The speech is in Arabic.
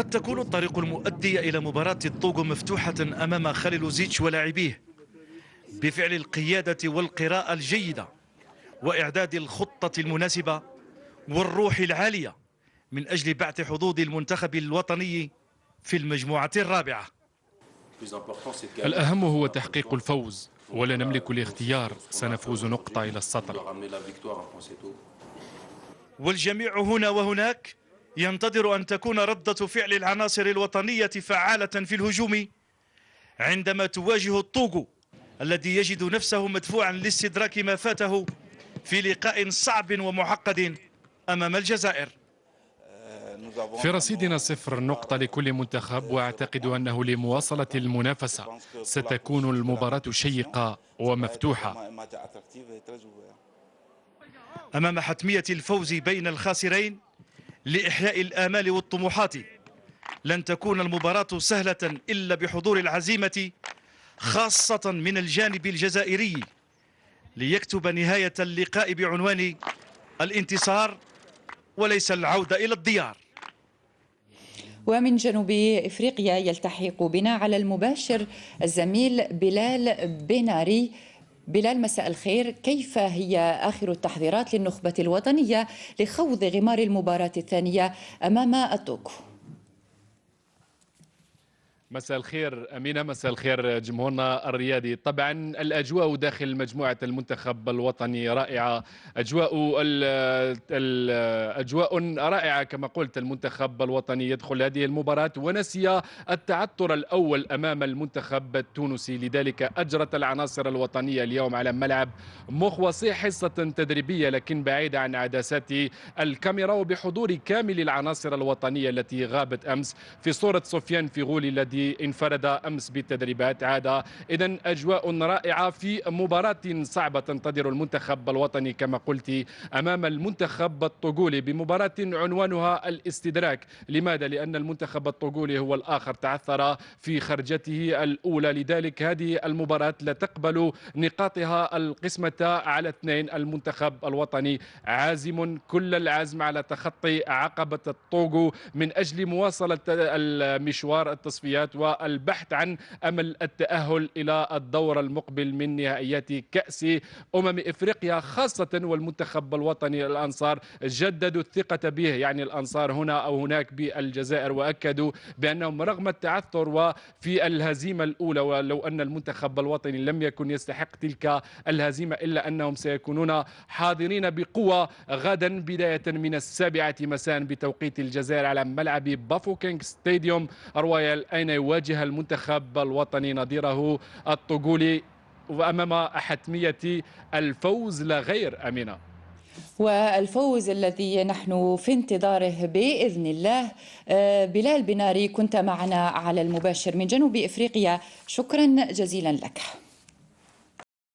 قد تكون الطريق المؤدية إلى مباراة الطوغو مفتوحة أمام خليلوزيتش ولاعبيه بفعل القيادة والقراءة الجيدة وإعداد الخطة المناسبة والروح العالية من أجل بعث حظوظ المنتخب الوطني في المجموعة الرابعة. الأهم هو تحقيق الفوز ولا نملك الاختيار، سنفوز نقطة إلى السطر. والجميع هنا وهناك ينتظر أن تكون ردة فعل العناصر الوطنية فعالة في الهجوم عندما تواجه الطوغو الذي يجد نفسه مدفوعا لاستدراك ما فاته في لقاء صعب ومعقد أمام الجزائر. في رصيدنا 0 نقطة لكل منتخب، وأعتقد أنه لمواصلة المنافسة ستكون المباراة شيقة ومفتوحة. أمام حتمية الفوز بين الخاسرين لإحياء الآمال والطموحات، لن تكون المباراة سهلة إلا بحضور العزيمة خاصة من الجانب الجزائري ليكتب نهاية اللقاء بعنوان الانتصار وليس العودة إلى الديار. ومن جنوب إفريقيا يلتحق بنا على المباشر الزميل بلال بناري. بلال، مساء الخير، كيف هي آخر التحضيرات للنخبة الوطنية لخوض غمار المباراة الثانية أمام الطوغو؟ مساء الخير أمينة، مساء الخير جمهورنا الرياضي. طبعا الأجواء داخل مجموعة المنتخب الوطني رائعة، أجواء رائعة كما قلت. المنتخب الوطني يدخل هذه المباراة ونسي التعثر الأول أمام المنتخب التونسي، لذلك أجرت العناصر الوطنية اليوم على ملعب مخوصي حصة تدريبية لكن بعيدة عن عدسات الكاميرا وبحضور كامل العناصر الوطنية التي غابت أمس، في صورة سفيان فيغولي الذي انفرد أمس بالتدريبات. عاد إذن أجواء رائعة في مباراة صعبة تنتظر المنتخب الوطني كما قلت أمام المنتخب الطوغولي بمباراة عنوانها الاستدراك. لماذا؟ لأن المنتخب الطوغولي هو الآخر تعثر في خرجته الأولى، لذلك هذه المباراة لا تقبل نقاطها القسمة على 2. المنتخب الوطني عازم كل العزم على تخطي عقبة الطوغو من أجل مواصلة المشوار التصفيات والبحث عن أمل التأهل إلى الدور المقبل من نهائيات كأس إفريقيا، خاصة والمنتخب الوطني الأنصار جددوا الثقة به، يعني الأنصار هنا أو هناك بالجزائر، وأكدوا بأنهم رغم التعثر وفي الهزيمة الأولى، ولو أن المنتخب الوطني لم يكن يستحق تلك الهزيمة، إلا أنهم سيكونون حاضرين بقوة غدا بداية من 7 مساء بتوقيت الجزائر على ملعب بافوكينغ ستاديوم رويال، أين يواجه المنتخب الوطني نظيره الطوغولي وأمام حتمية الفوز لا غير. أمينة، والفوز الذي نحن في انتظاره بإذن الله. بلال بناري، كنت معنا على المباشر من جنوب إفريقيا، شكرا جزيلا لك.